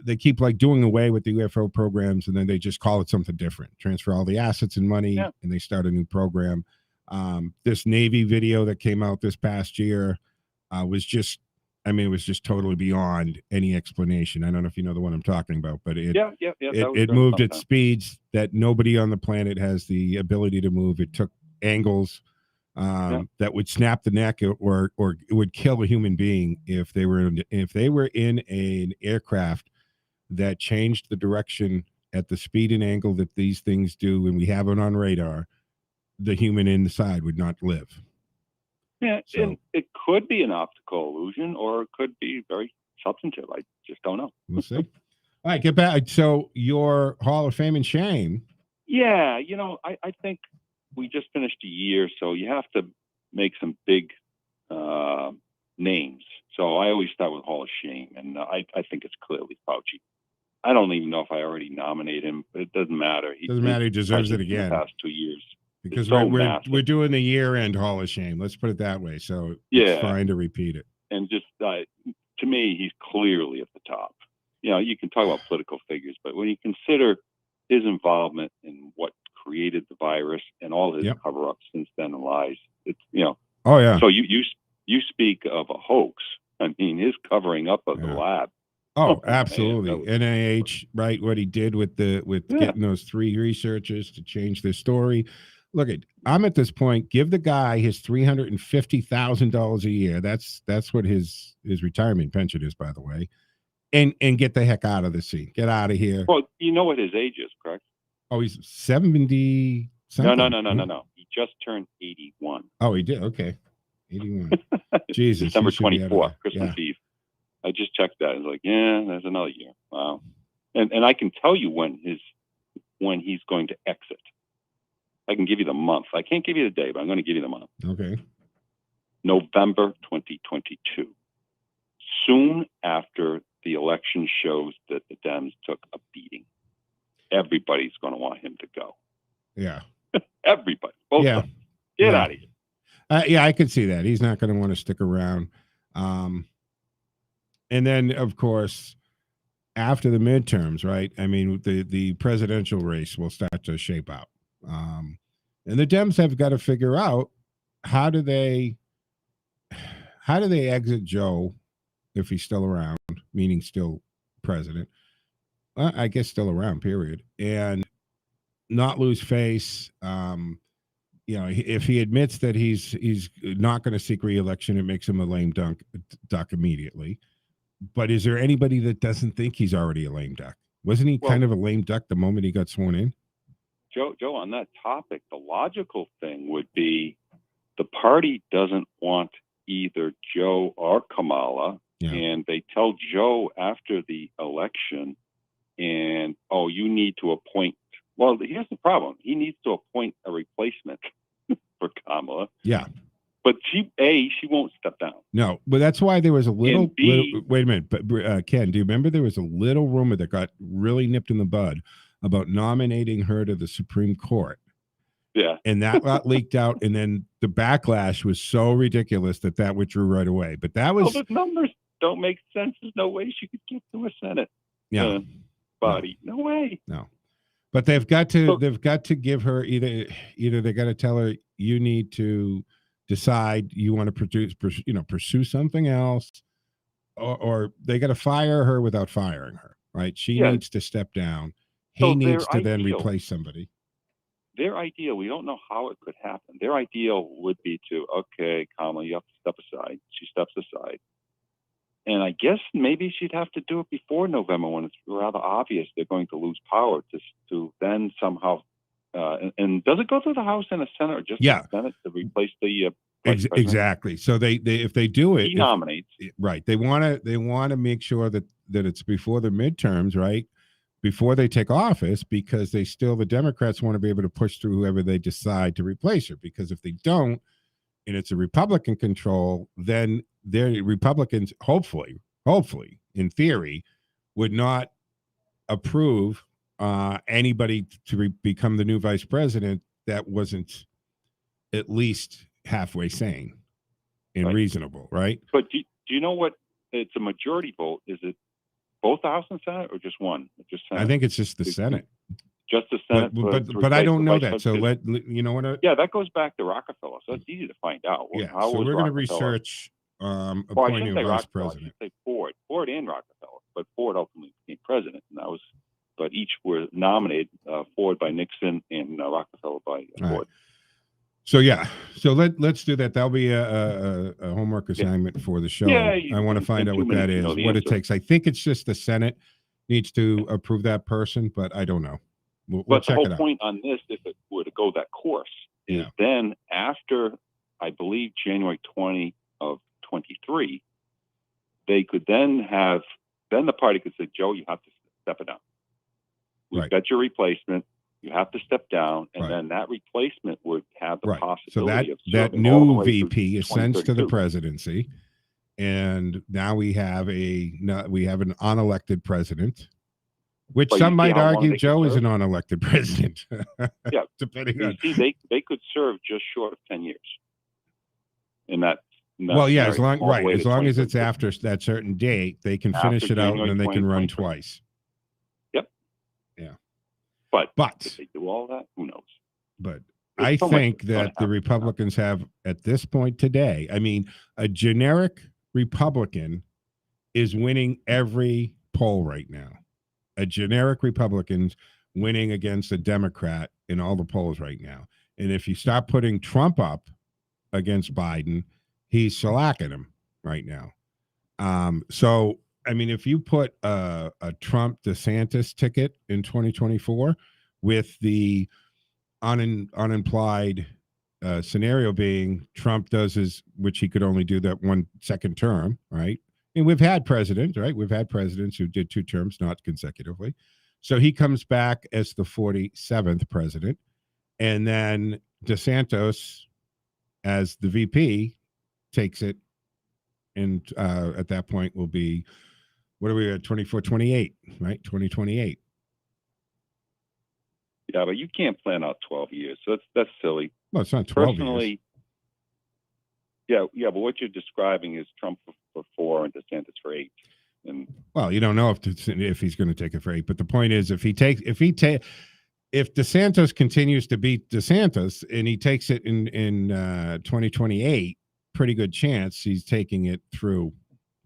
They keep doing away with the UFO programs, and then they just call it something different. Transfer all the assets and money, and they start a new program. This Navy video that came out this past year was just. I mean, it was just totally beyond any explanation. I don't know if you know the one I'm talking about, but it moved at speeds that nobody on the planet has the ability to move. It took angles that would snap the neck or it would kill a human being if they were in an aircraft that changed the direction at the speed and angle that these things do, and we have it on radar. The human inside would not live. Yeah, and it could be an optical illusion, or it could be very substantive. I just don't know. We'll see. All right, get back. So your Hall of Fame and Shame. Yeah, I think we just finished a year, so you have to make some big names. So I always start with Hall of Shame, and I think it's clearly Fauci. I don't even know if I already nominated him, but it doesn't matter. He deserves it again. The past 2 years. Because we're doing the year-end Hall of Shame. Let's put it that way. So it's fine to repeat it. And just to me, he's clearly at the top. You can talk about political figures, but when you consider his involvement in what created the virus and all his cover-ups since then and lies, it's Oh yeah. So you speak of a hoax. I mean, his covering up of the lab. Oh, man, absolutely. that was- NIH, right? What he did with Yeah. getting those 3 researchers to change their story. Look, I'm at this point. Give the guy his $350,000 a year. That's what his retirement pension is, by the way. And get the heck out of the scene. Get out of here. Well, you know what his age is, correct? Oh, he's 70 something. No. He just turned 81. Oh, he did. Okay, 81. Jesus, December he should be out of 24th, there. Christmas Yeah. Eve. I just checked that. I was like, yeah, there's another year. Wow. And I can tell you when he's going to exit. I can give you the month. I can't give you the day, but I'm going to give you the month. Okay. November 2022. Soon after the election shows that the Dems took a beating, everybody's going to want him to go. Yeah. Everybody. Both Yeah. of them. Get Yeah. out of here. Yeah, I could see that. He's not going to want to stick around. And then, of course, after the midterms, right? I mean, the presidential race will start to shape out. And the Dems have got to figure out how do they exit Joe if he's still around, meaning still president. Well, I guess still around, period. And not lose face. If he admits that he's not going to seek re-election, it makes him a lame duck immediately. But is there anybody that doesn't think he's already a lame duck? Wasn't he kind of a lame duck the moment he got sworn in? Joe, on that topic, the logical thing would be the party doesn't want either Joe or Kamala, and they tell Joe after the election, and you need to appoint. Well, here's the problem: he needs to appoint a replacement for Kamala. Yeah. But she won't step down. No, but that's why there was a little wait a minute, but Ken, do you remember there was a little rumor that got really nipped in the bud about nominating her to the Supreme Court? Yeah. And that got leaked out, and then the backlash was so ridiculous that withdrew right away. But that was the numbers don't make sense. There's no way she could get to a Senate body. No way. No. But they've got to give her either they got to tell her you need to decide you want to pursue something else, or they got to fire her without firing her, right? She needs to step down. He needs to then replace somebody. Their ideal, we don't know how it could happen. Their ideal would be to, okay, Kamala, you have to step aside. She steps aside. And I guess maybe she'd have to do it before November when it's rather obvious they're going to lose power to then somehow. And does it go through the House and the Senate, or just the Senate to replace the Vice President? Exactly. So they if they do it, he nominates. Right. They want to make sure that it's before the midterms, right? Before they take office, because the Democrats want to be able to push through whoever they decide to replace her. Because if they don't, and it's a Republican control, then their Republicans, hopefully, in theory, would not approve anybody to become the new vice president that wasn't at least halfway sane and reasonable, right? But do you know what? It's a majority vote. Is it both the House and Senate, or just one? Just Senate? I think it's just the Senate. Just the Senate, but I don't know that. So you know what? Yeah, that goes back to Rockefeller, so it's easy to find out. So we're going to research appointing a vice president. I should say Ford and Rockefeller, but Ford ultimately became president, and but each were nominated. Ford by Nixon and Rockefeller by Ford. Right. So let's do that. That'll be a homework assignment for the show. Yeah, I want to find out what that is, what it takes. I think it's just the Senate needs to approve that person, but I don't know. We'll check it out. The whole point on this, if it were to go that course, is then after, I believe, January 20 of 23, they could then the party could say, Joe, you have to step it down. We've got your replacement. You have to step down, and then that replacement would have the possibility of that new VP ascends to the presidency, and now we have an unelected president, which some might argue Joe is an unelected president. Yeah, depending on. See, they could serve just short of 10 years. In that. As long as it's after that certain date, they can finish it out, and then they can run twice. But if they do all that, who knows? But I think that the Republicans have, at this point today, I mean, a generic Republican is winning every poll right now. A generic Republicans winning against a Democrat in all the polls right now. And if you stop putting Trump up against Biden, he's shellacking him right now. So, I mean, if you put a Trump DeSantis ticket in 2024 with the unimplied scenario being Trump does his, which he could only do that 1 second term, right? And we've had presidents, right? We've had presidents who did 2 terms, not consecutively. So he comes back as the 47th president. And then DeSantis, as the VP, takes it. And at that point will be, what are we at, 24, 28, right? 2028. Yeah, but you can't plan out 12 years. So that's silly. Well, it's not 12 Personally, years. Yeah, but what you're describing is Trump for 4 and DeSantis for 8. And well, you don't know if he's going to take it for 8. But the point is, if DeSantis continues to beat DeSantis and he takes it in 2028, pretty good chance he's taking it through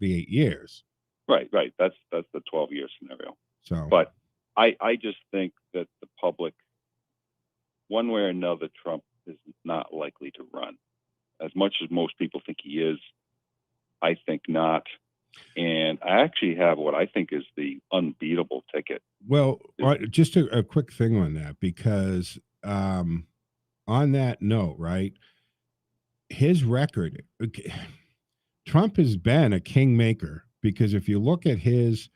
the 8 years. Right. That's the 12-year scenario. So, but I just think that the public, one way or another, Trump is not likely to run. As much as most people think he is, I think not. And I actually have what I think is the unbeatable ticket. Well, just a quick thing on that, because on that note, right, his record, Trump has been a kingmaker, because if you look at his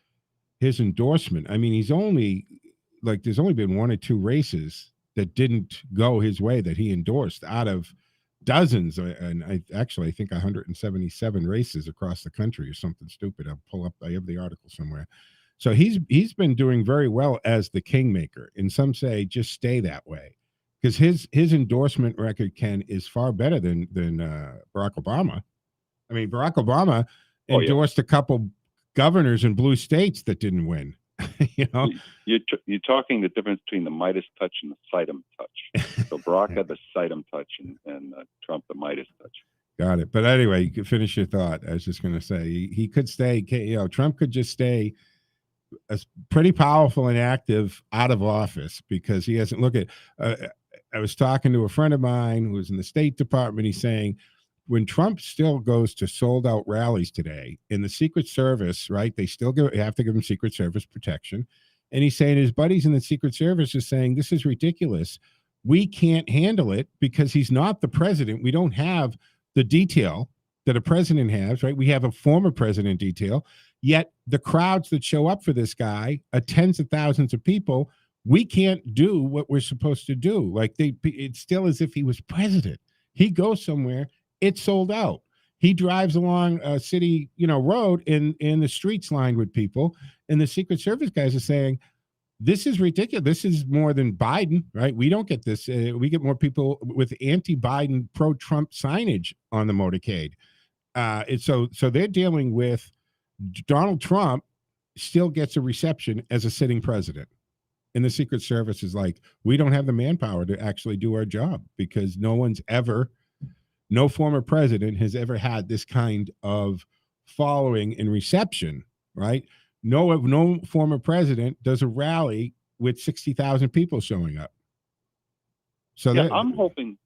endorsement, I mean, he's only, like, there's only been 1 or 2 races that didn't go his way that he endorsed out of dozens, and I think 177 races across the country or something stupid. I'll pull up, I have the article somewhere. So he's been doing very well as the kingmaker, and some say just stay that way, because his endorsement record, Ken, is far better than Barack Obama. I mean, Barack Obama endorsed a couple governors in blue states that didn't win. You know, you're talking the difference between the Midas touch and the Sidum touch. So Barack had the Sidum touch, and Trump the Midas touch. Got it. But anyway, you can finish your thought. I was just going to say he could stay. You know, Trump could just stay as pretty powerful and active out of office, because he hasn't. Look at. I was talking to a friend of mine who was in the State Department. He's saying, when Trump still goes to sold out rallies today in the Secret Service, right? They still have to give him Secret Service protection. And he's saying his buddies in the Secret Service are saying, this is ridiculous. We can't handle it because he's not the president. We don't have the detail that a president has, right? We have a former president detail. Yet the crowds that show up for this guy are tens of thousands of people. We can't do what we're supposed to do. Like, it's still as if he was president. He goes somewhere, it's sold out. He drives along a city, road in the streets lined with people. And the Secret Service guys are saying, this is ridiculous. This is more than Biden, right? We don't get this. We get more people with anti-Biden, pro-Trump signage on the motorcade. So they're dealing with Donald Trump still gets a reception as a sitting president. And the Secret Service is like, we don't have the manpower to actually do our job, because no former president has ever had this kind of following and reception, right? No former president does a rally with 60,000 people showing up. So yeah, I'm hoping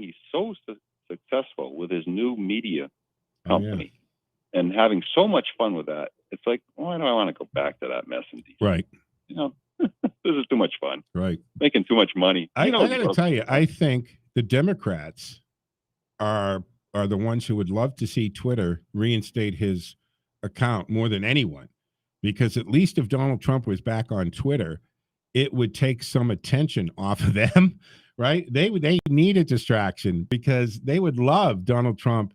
he's so successful with his new media company and having so much fun with that. It's like, why do I want to go back to that mess in DC? Right. This is too much fun. Right. Making too much money. I got to tell you, I think the Democrats are the ones who would love to see Twitter reinstate his account more than anyone, because at least if Donald Trump was back on Twitter, it would take some attention off of them, right? They need a distraction, because they would love Donald Trump,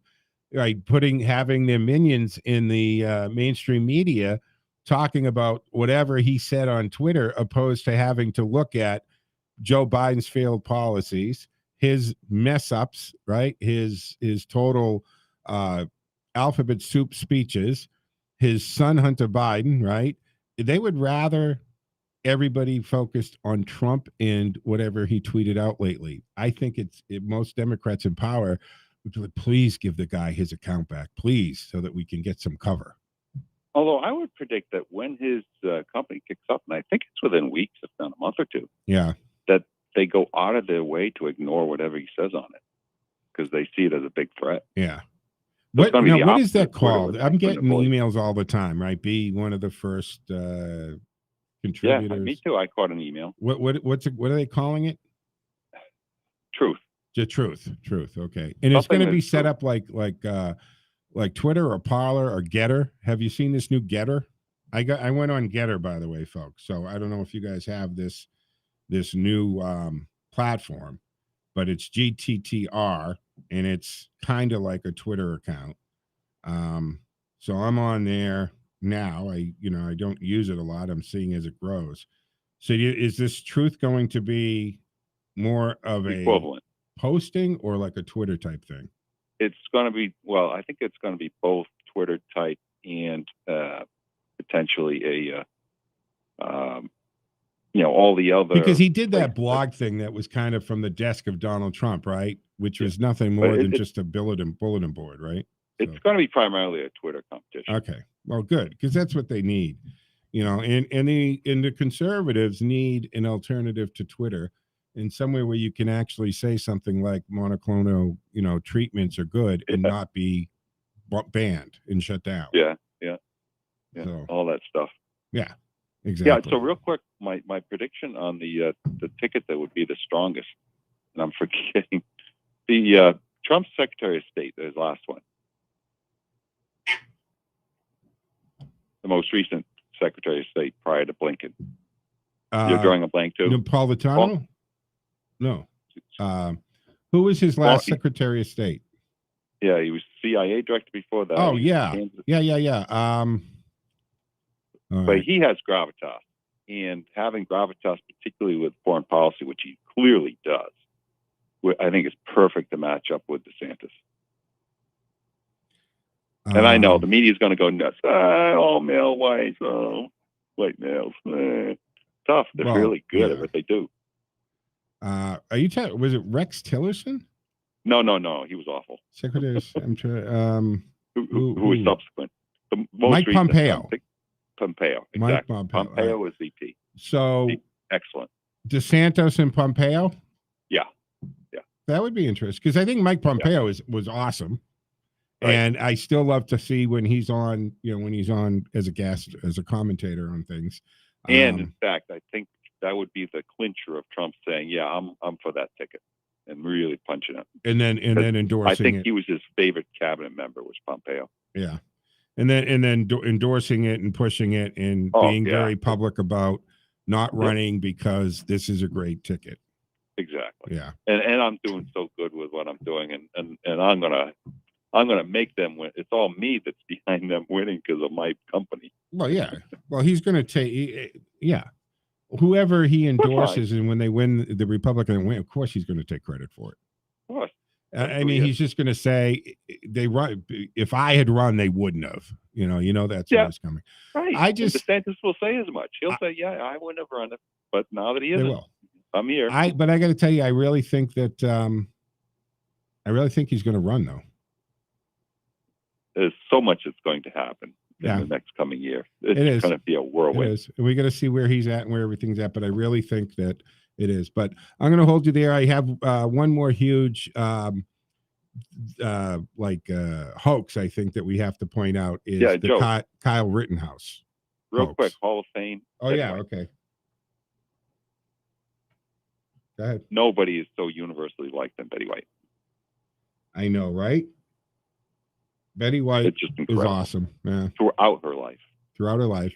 right, having their minions in the mainstream media talking about whatever he said on Twitter, opposed to having to look at Joe Biden's failed policies, his mess ups, right? His total alphabet soup speeches, his son Hunter Biden, right? They would rather everybody focused on Trump and whatever he tweeted out lately. I think most Democrats in power would please give the guy his account back, please, so that we can get some cover. Although I would predict that when his company kicks up, and I think it's within weeks, if not a month or two, Yeah. that they go out of their way to ignore whatever he says on it because they see it as a big threat. Yeah. So it's gonna be the What is opposite that of Twitter, called? where I'm they getting couldn't avoid it. emails all the time, right? Be one of the first Yeah, contributors. me too. I caught an email. What are they calling it? Truth. The truth. Okay. And it's Something going to be is set true. up like Twitter or Parler or Getter. Have you seen this new Getter? I went on Getter, by the way, folks. So I don't know if you guys have this new platform, but it's GTTR and it's kind of like a Twitter account. So I'm on there now. I don't use it a lot. I'm seeing as it grows. So is this truth going to be more of a Equivalent. posting or like a Twitter type thing? It's going to be, well, I think it's going to be both Twitter type and potentially a, all the other. Because he did that places. blog thing that was kind of from the desk of Donald Trump, right? Which was nothing But more than just a bulletin board, right? It's going to be primarily a Twitter competition. Okay, well, good, because that's what they need, and the conservatives need an alternative to Twitter, in somewhere where you can actually say something like monoclonal, treatments are good and not be banned and shut down. Yeah. So, all that stuff. Yeah, exactly. Yeah. So real quick, my prediction on the ticket that would be the strongest, and I'm forgetting the Trump Secretary of State, his last one, the most recent Secretary of State prior to Blinken. You're drawing a blank too. Napolitano? No. Who was his last Secretary of State? Yeah, he was CIA director before that. Oh, yeah. Yeah. But he has gravitas, and having gravitas, particularly with foreign policy, which he clearly does, I think is perfect to match up with DeSantis. And I know the media is going to go nuts. All male whites, white males. Tough. They're really good at what they do. Are you talking? Was it Rex Tillerson? No. He was awful. Secretary. I'm trying. Who was subsequent? The most Mike recent, Pompeo. Pompeo. Exactly. Mike Pompeo. Pompeo was VP. So excellent. DeSantis and Pompeo. Yeah. That would be interesting because I think Mike Pompeo was awesome. Right. And I still love to see when he's on, as a guest, as a commentator on things. And in fact, I think that would be the clincher of Trump saying, "Yeah, I'm for that ticket," and really punching it. And then endorsing. I think he was his favorite cabinet member was Pompeo. Yeah, and then endorsing it and pushing it and being very public about not running because this is a great ticket. Exactly. Yeah. And I'm doing so good with what I'm doing, and I'm gonna make them win. It's all me that's behind them winning because of my company. Well, yeah. Well, he's going to take, whoever he endorses, and when they win, the Republican win, of course he's going to take credit for it. Of course. I mean, he's just going to say they run. If I had run, they wouldn't have. That's what's coming. Right. And DeSantis will say as much. He'll say, "Yeah, I wouldn't have run it," but now that he isn't, I'm here. But I got to tell you, I really think that he's going to run though. There's so much that's going to happen in the next coming year. It's going to be a whirlwind. It is. And we got to see where he's at and where everything's at. But I really think that it is. But I'm going to hold you there. I have one more huge hoax, I think, that we have to point out is the Kyle Rittenhouse. Real hoax. Quick, Hall of Fame. Oh, yeah. Okay. Go ahead. Nobody is so universally liked than Betty White. I know, right? Betty White is awesome. Yeah. Throughout her life.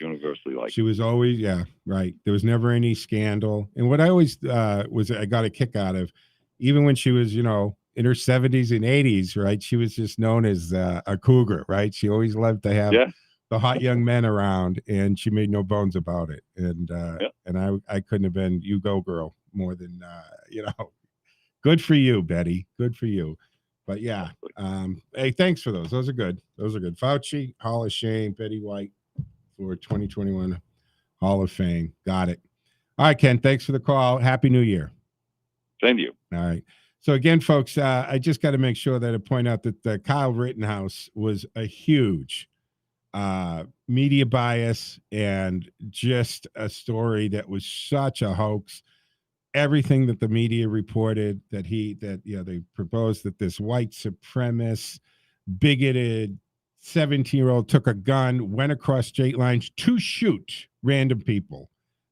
Universally liked. She was always, right. There was never any scandal. And what I always I got a kick out of, even when she was, in her 70s and 80s, right? She was just known as a cougar, right? She always loved to have the hot young men around, and she made no bones about it. And I couldn't have been you go girl more than, good for you, Betty. Good for you. But hey, thanks for those. Those are good. Fauci, Hall of Shame, Betty White for 2021 Hall of Fame. Got it. All right, Ken, thanks for the call. Happy New Year. Same to you. All right. So again, folks, I just got to make sure that I point out that Kyle Rittenhouse was a huge media bias, and just a story that was such a hoax. Everything that the media reported, that they proposed that this white supremacist, bigoted 17-year-old took a gun, went across state lines to shoot random people.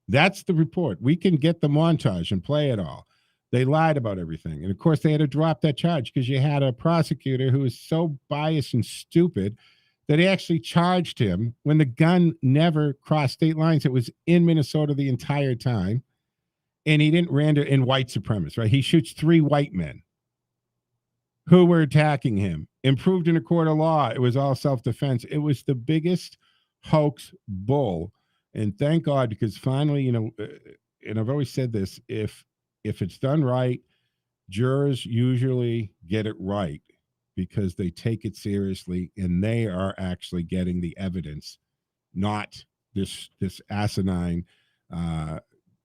That's the report. We can get the montage and play it all. They lied about everything. And of course, they had to drop that charge because you had a prosecutor who was so biased and stupid that he actually charged him when the gun never crossed state lines. It was in Minnesota the entire time. And he didn't render in white supremacists, right? He shoots 3 white men who were attacking him. Improved in a court of law. It was all self-defense. It was the biggest hoax bull. And thank God, because finally, and I've always said this, if it's done right, jurors usually get it right because they take it seriously and they are actually getting the evidence, not this asinine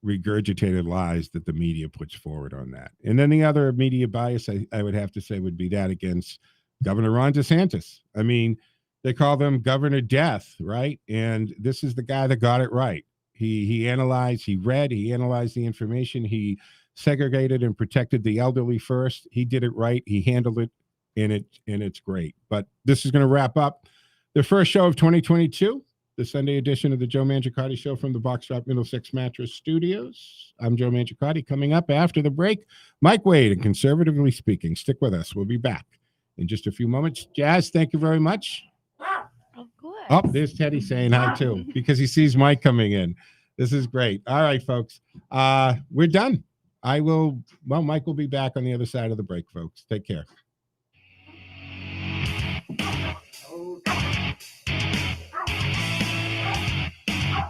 regurgitated lies that the media puts forward on that. And then the other media bias I would have to say would be that against Governor Ron DeSantis. I mean, they call them Governor Death, right? And this is the guy that got it right. He analyzed, he analyzed the information, he segregated and protected the elderly first. He did it right. He handled it, and it's great. But this is going to wrap up the first show of 2022. The Sunday edition of the Joe Mangiacotti Show from the Box Drop Middlesex Mattress Studios. I'm Joe Mangiacotti. Coming up after the break, Mike Wade and Conservatively Speaking. Stick with us. We'll be back in just a few moments. Jazz, thank you very much. Oh, good. Oh, there's Teddy saying hi too because he sees Mike coming in. This is great. All right, folks. We're done. Mike will be back on the other side of the break, folks. Take care.